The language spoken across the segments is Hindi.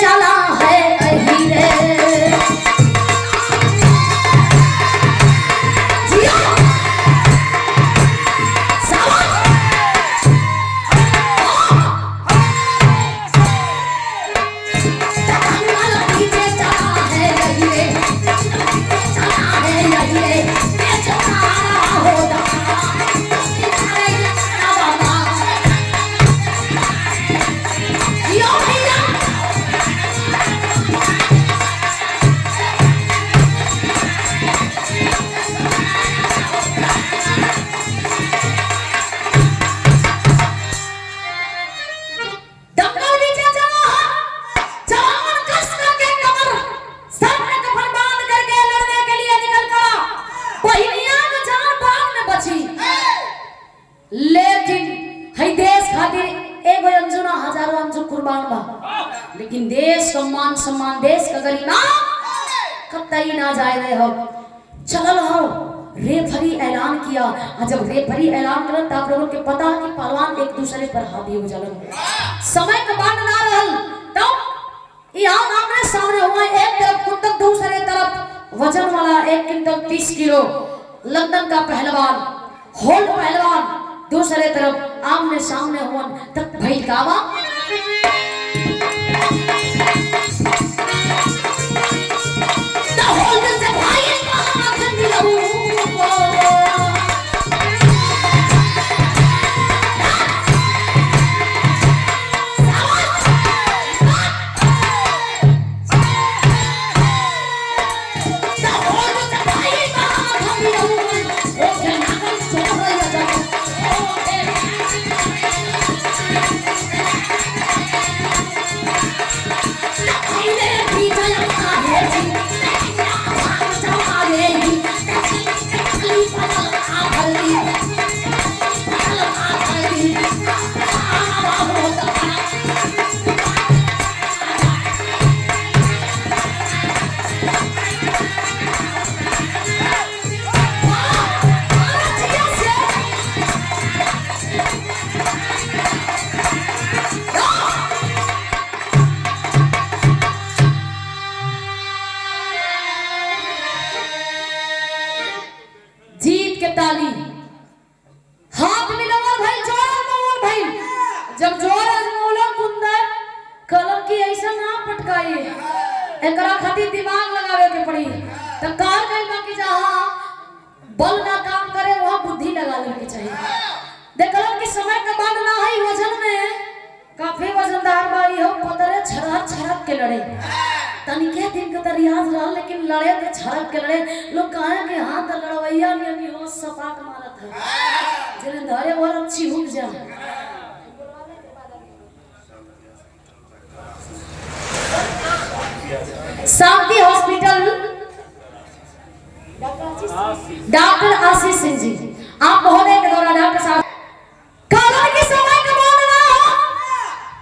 चला है हीरे लेकिन देश सम्मान सम्मान देश का गरीना कतई ना जाए रहे हो चल हो रेफरी ऐलान किया और जब रेफरी ऐलान करन तब लोगों के पता कि पहलवान एक दूसरे पर हावी हो जालन समय के बाद ना रहल तो यहां आमने सामने हुआ एक तरफ कुत्तक दूसरे तरफ वजन वाला 1 क्विंटल 30 किलो लंदन का पहलवान होल्ड पहलवान दूसरे तरफ आमने सामने हुआ तब भइल गावा ताली हाथ मिलाओ भाई जोर मोर भाई जब जोर मोला कुंदा कलम की ऐसा ना पटकाइए एकरा खातिर दिमाग लगावे के पड़ी त कार गई बाकी जहां बल ना काम करे वहां बुद्धि लगा ले के चाहिए देखलो कि समय का बाद ना है वजन में काफी वजनदार बाई हो पतरे छरक छरक के लड़े तनी के दिन का रियाज रहा लेकिन लड़े के छरक के लड़े लोग कहे के हाथ लड़वैया नहीं हो सपाट मारत है जने धरे और अच्छी हुक जा शांति हॉस्पिटल डॉक्टर आशीष सिंह जी आप महोदय के द्वारा डॉक्टर साहब काला के समय का मान ना हो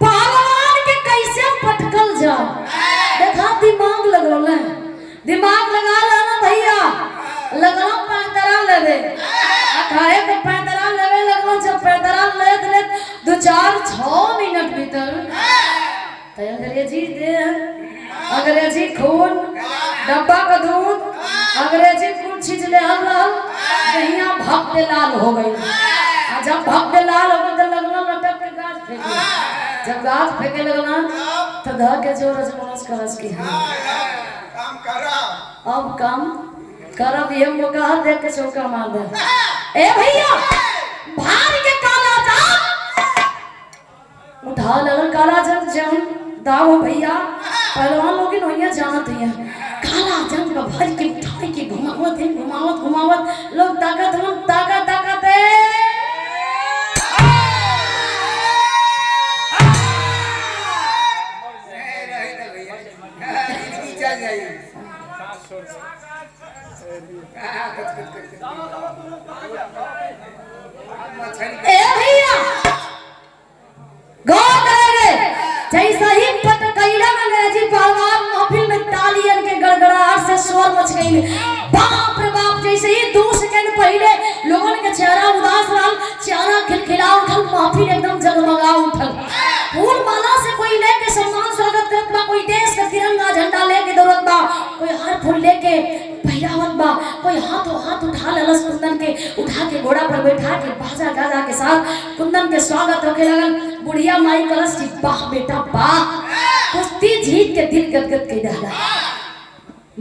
पहलवान के कैसे पटकल जा देखा दिमाग लगा लेना भैया लगलो पैंतरा लेवे अखाए के पैंतरा लेवे लगलो जब पैंतरा ले 2-4-6 मिनट भीतर तो अंग्रेजी दे अंग्रेजी खून डब्बा का दूध अंग्रेजी खून छींच ले हल कहिया भक्त लाल हो गई जब भक्त लाल हो गई तो लगलो लटक के गाछ फेंके जब गाछ फेंके लगना तो धा के जोर से मनस करस की काम करा अब काम करब ये मौका देख के चौका मार दे ए भैया भार के काला जाम उठा लगन काला जाम जम दाओ भैया पहलवान लोग नोइया जानत है काला जाम का भर के उठाई के घुमावत लोग ताकत है भैया गौर करेंगे जैसा ही पटकैला अंग्रेजी पहलवान महफिल में तालियन के गड़गड़ाहट से शोर मच गई बाप रे बाप जैसे ही 2 सेकंड पहले लोगों के चेहरा उदास रहल चेहरा खिलखिला उठल महफिल एकदम जगमगा उठल फूल माला से कोई लेके सम्मान स्वागत करत बा कोई फूल लेके पहिरावत बा, कोई हाथों हाथ उठा लेलस कुंदन के, उठा के घोड़ा पर बैठा के बाजा गाजा के साथ कुंदन के स्वागत होके लगल। बुढ़िया माई कलश की वाह बेटा वाह, कुश्ती जीत के दिल गदगद के डाला।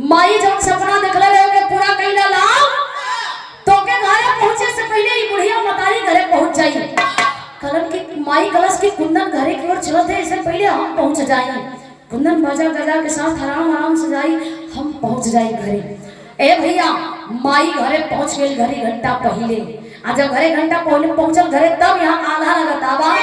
माई जब सपना देखले रहे के पूरा कइला लाओ तो के घरे पहुंचे से पहले ही बुढ़िया मतारी घरे पहुंच जाई। कलन की माई कलश के कुंदन घरे की ओर चलते इससे पहले हम पहुंच जाए। कुंदन बाजा गजा के साथ आराम आराम से जाई, हम पहुंच जाए घरे। ए भैया माई घरे पहुंच गई घरे घंटा पहले। आ जब घरे घंटा पहले पहुंचल घरे तब यहाँ आधा लगता बा।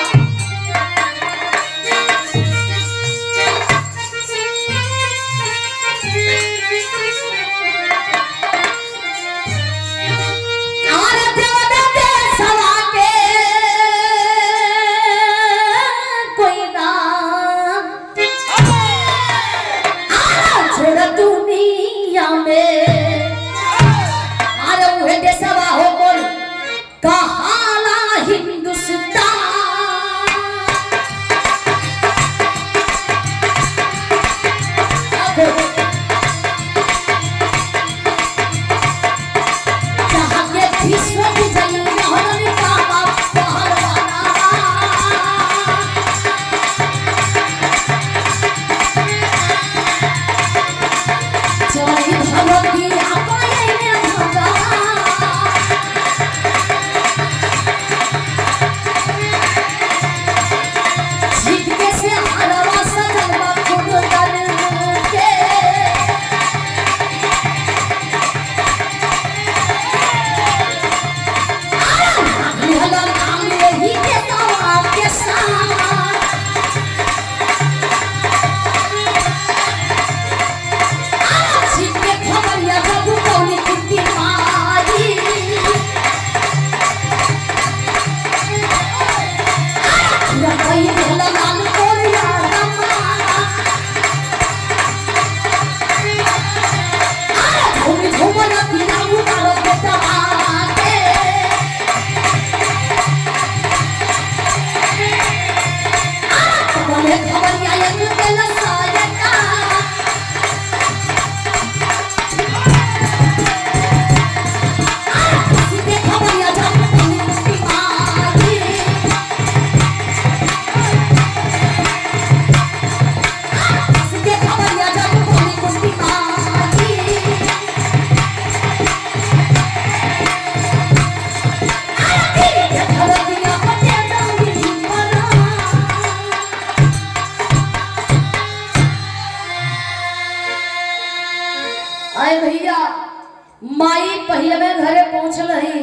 माई पहले में घरे पहुंचल रही।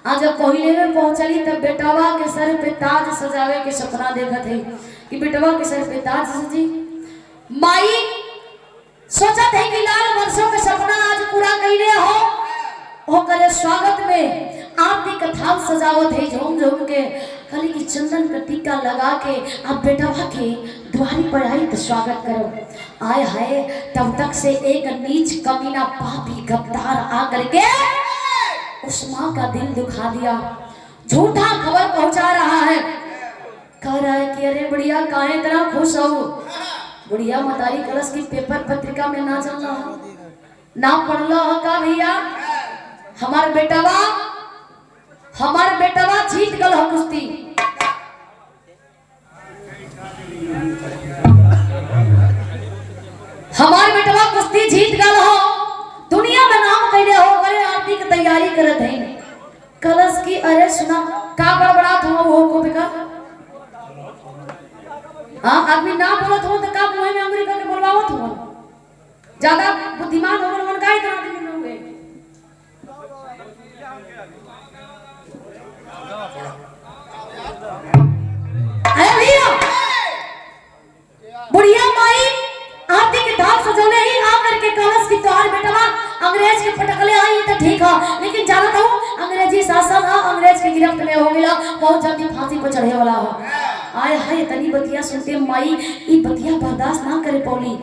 आज जब पहले में पहुंचली तब बेटवा के सर पे ताज सजावे के सपना देखत है कि बेटवा के सर पे ताज सजी। माई सोचत है कि लाल वर्षों का सपना आज पूरा कइले हो करे स्वागत में आरती का थाल सजावत है झूम झूम के कली की चंदन का टीका लगा के आप बेटवा के द्वारी पर आई तो स्वागत करो। आए हाय तब तक से एक नीच कमीना पापी गद्दार आकर के उस माँ का दिल दुखा दिया, झूठा खबर पहुंचा रहा है। कह रहा है कि अरे बुढ़िया काहे इतना खुश हो। बुढ़िया मतारी कलश की पेपर पत्रिका में ना चल रहा ना पढ़ लो का भैया हमार बेटवा जीत गल हो कुश्ती। हमार बेटवा कुश्ती जीत गल हो, दुनिया में नाम कैले हो करे आरती की तैयारी करत है। कलश की अरे सुना का बड़बड़ात हो वो को बेका हां आदमी ना बोलत हो तो का मुंह में अंगुरी करके बोलवावत हो। ज्यादा बुद्धिमान हो मन का इतना आदमी हो गए। अरे भैया बुढ़िया माई आरती के थाल सजौले ही आकर के कलश की तोहार बेटवा अंग्रेज के पटकले आई तो ठीक है, लेकिन जानत हो अंग्रेजी शासन है अंग्रेज के गिरफ्त में हो गया, बहुत जल्दी फांसी पर चढ़े वाला हो। आए हाय तनी बतिया सुनते माई ई बतिया बर्दाश्त ना करे पौली।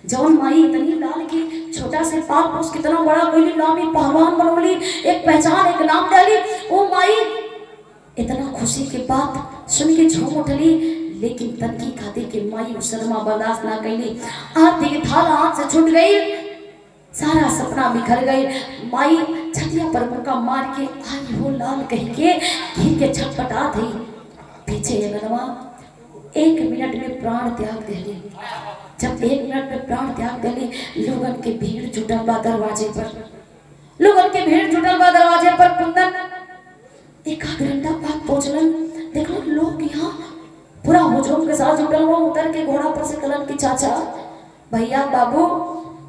जौन माई इतनी लाल की छोटा से पाल पोस कितना बड़ा कोई नामी पहलवान बनवली, एक पहचान एक नाम डाली। वो माई इतना खुशी के बात सुन के झूम उठली, लेकिन तनकी खातिर के माई शर्मा बर्दाश्त ना कैली। आरती के थाल हाथ से छूट गई। सारा सपना बिखर गई। माई छतिया पर मुक्का मार के आई हो लाल कह के गिर के छटपटा थी। पीछे अंगनवा 1 मिनट में प्राण त्याग दिली। जब 1 मिनट में प्राण त्याग दिली, लोगन के भीड़ जुटल बा दरवाजे पर। लोगन के भीड़ जुटल बा दरवाजे पर। कुंदन एक आध घंटा बाद पहुंचलन। देखलन लोग यहाँ पूरा हुजूम के साथ जुटल। वो उतर के घोड़ा पर से कलन की चाचा भैया बाबू,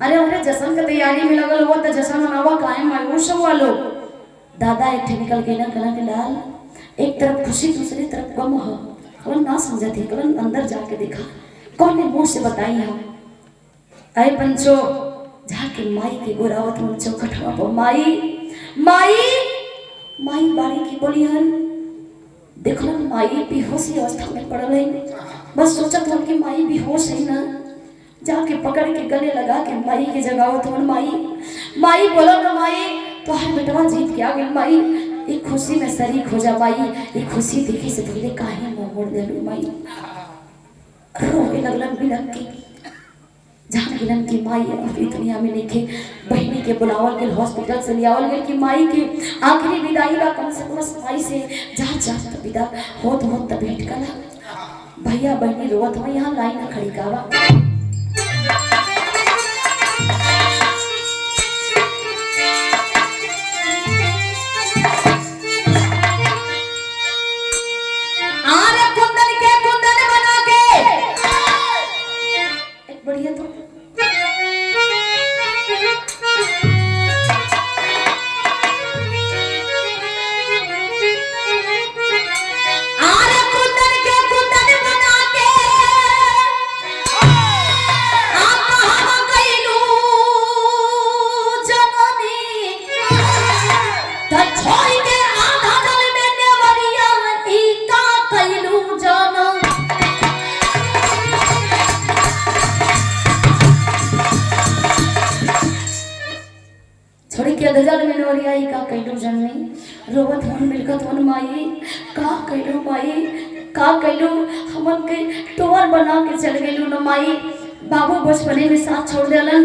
अरे उन्हें जश्न की तैयारी में लगल हुआ तो जश्न मनावा काहे मायूस हुआ लोग। दादा एक ठे निकल के ना कलन के लाल, एक तरफ खुशी दूसरी तरफ गम हो। कलन ना समझा थी। कलन अंदर जाके देखा, कौन ने मुंह से बताई हम। अरे पंचो जाके माई के गोरावत में चौखटवा पर माई माई माई बाड़ी की बोली हन। देखलन माई बेहोशी अवस्था में पड़ल है। बस सोचत हन कि माई बेहोश है ना, जाके पकड़ के गले लगा के माई के जगावत हन। माई बोलो ना माई तो हर बेटवा जीत के आ गई। माई एक खुशी में शरीक हो जा माई, एक खुशी देखे से पहले काहे मुंह मोड़ देलू माई। रोए लगलन बिलक के। जान गिलन की माई अभी दुनिया में नहीं खे। बहनी के बुलावल गेल, हॉस्पिटल से लियावल गेल कि माई के आखिरी विदाई बा। कम से कम माई से जात विदा होत त भेंट कला। भैया बहनी रोवत हो, यहाँ लाइन खड़ी कावा। बढ़िया तो दजल में नोरियाई का कैलू जननी। रोवत हन मिलकत हन माई का कैलू माई का कैलू। हमन के टोर बना के चल गेलू न माई। बाबू बचपने में साथ छोड़ देलन।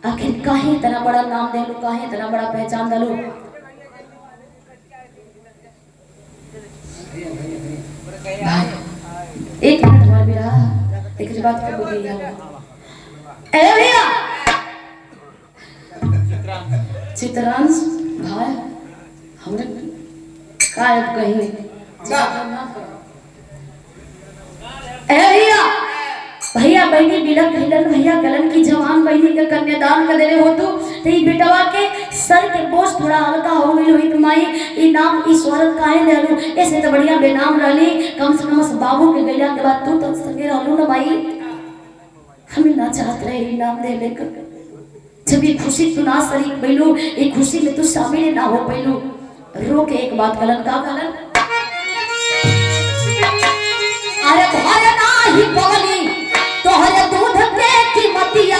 आखिर काहे इतना बड़ा नाम देलू, काहे इतना बड़ा पहचान देलू। एक मिनट हमार बिरा एक बात को बोली है। ए भैया चित्रांश भाई हमने कायब कहीं भैया बहनी बिलक भिलन भैया कलन की जवान बहनी के कन्यादान कर देले हो तो ई बेटवा के सर के बोझ थोड़ा हल्का हो गइल होई। तुम्हारी ई नाम ईश्वर काहे देलू। ऐसे तो बढ़िया बेनाम रहली। कम से कम बाबू के गैला के बाद तू तो संगे रहलू ना माई। हमें ना चाहत रहे ई नाम दे लेकर। जब ये खुशी तू ना शरीक बैलू, ये खुशी में तू शामिल ना हो पैलू। रो के एक बात कलन का कलन, अरे भरे ना ही बोली तोहरे दूध के कीमतिया।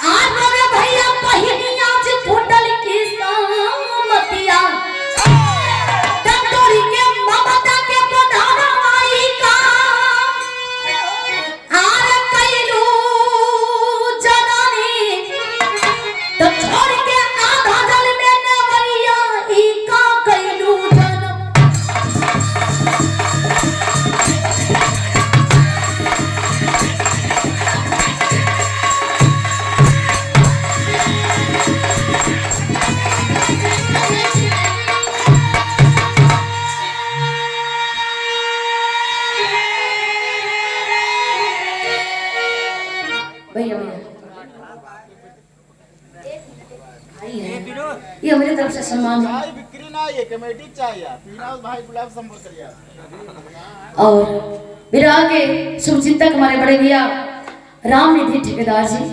आज रे भैया पहिनिया से फुटल की सामतिया। डंडोरी के ममता के प्रधान माई का आर कैलू जननी। तो छोड़ के आधा जल में नवैया ई का कैलू जनम। भैया ये मेरी तरफ से सम्मान है। बिक्री ना ये कमेटी चाहिए पीना भाई गुलाब संपर्क करिए। और विराह के शुभचिंतक हमारे बड़े भैया रामनिधि ठेकेदार जी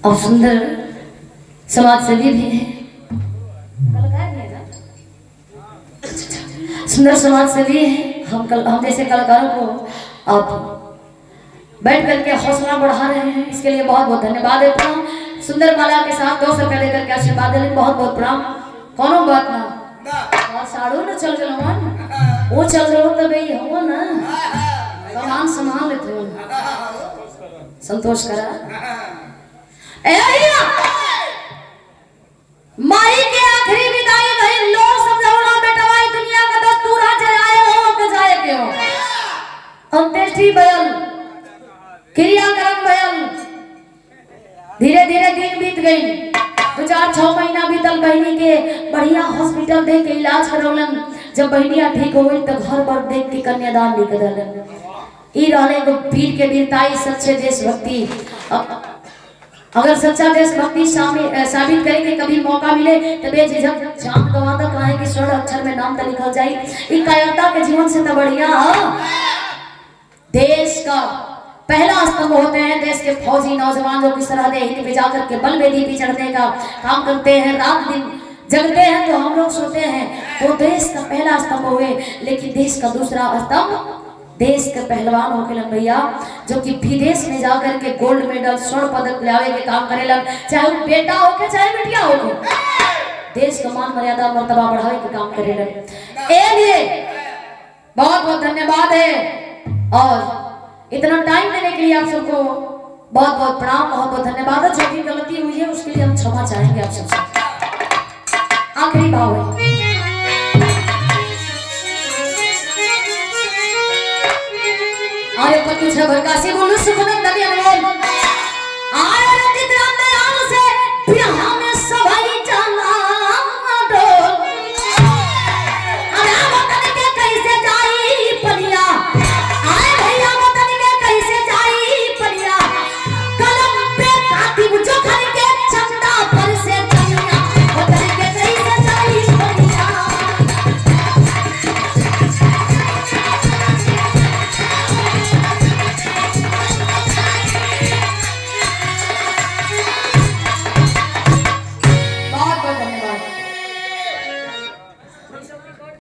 और सुंदर समाज सेवी भी हैं। सुंदर समाज सेवी हैं। हम जैसे कलाकारों को आप बैठ करके हौसला बढ़ा रहे हैं, इसके लिए बहुत बहुत धन्यवाद देता हूँ। सुंदर माला के साथ 200 रुपया लेकर के आशीर्वाद देने बहुत बहुत प्रणाम। कोनो बात ना और साड़ू न चल गए हो, वो चल रहे हो तब ये हो ना सामान संभाल लेते हो। संतोष करा ए भैया माई के आखिरी विदाई भई लो समझौला बेटवाई दुनिया का दस्तूर है जाए हो के जाए के हो अंत्येष्टि भयल क्रियाक्रम भयल धीरे धीरे दिन बीत गई 2-4-6 महीना बीतल बहनी के बढ़िया हॉस्पिटल दे के इलाज करौलन जब बहनिया ठीक हो गई तब घर पर देख के कन्यादान लिख दलन ई रहले को वीर के वीरताई सच्चे देशभक्ति अगर सच्चा देशभक्ति साबित करेंगे कभी मौका मिले तो बेझिझक जान गंवाता कहे कि स्वर्ण अक्षर में नाम तो लिखल जाए ई कायरता के जीवन से तो बढ़िया देश का पहला स्तंभ होते हैं देश के फौजी नौजवान जो कि सरहदें हिंद पे जाकर के बलवेदी पे चढ़ने का काम करते हैं रात दिन जगते हैं तो हम लोग सोते हैं वो देश का पहला स्तंभ हुए लेकिन देश का दूसरा स्तंभ देश के पहलवान हो के भैया जो कि विदेश में जाकर के गोल्ड मेडल स्वर्ण पदक लावे के काम करेलन चाहे वो बेटा हो के चाहे बेटिया हो के देश का मान मर्यादा मर्तबा बढ़ावे के काम करेलन ए लिए बहुत बहुत धन्यवाद है और इतना टाइम देने के लिए आप सबको बहुत बहुत प्रणाम बहुत बहुत धन्यवाद है जो भी गलती हुई है उसके लिए हम क्षमा चाहेंगे आप सबसे आखिरी भाव है अरे पर कुछ भरकासी बोलो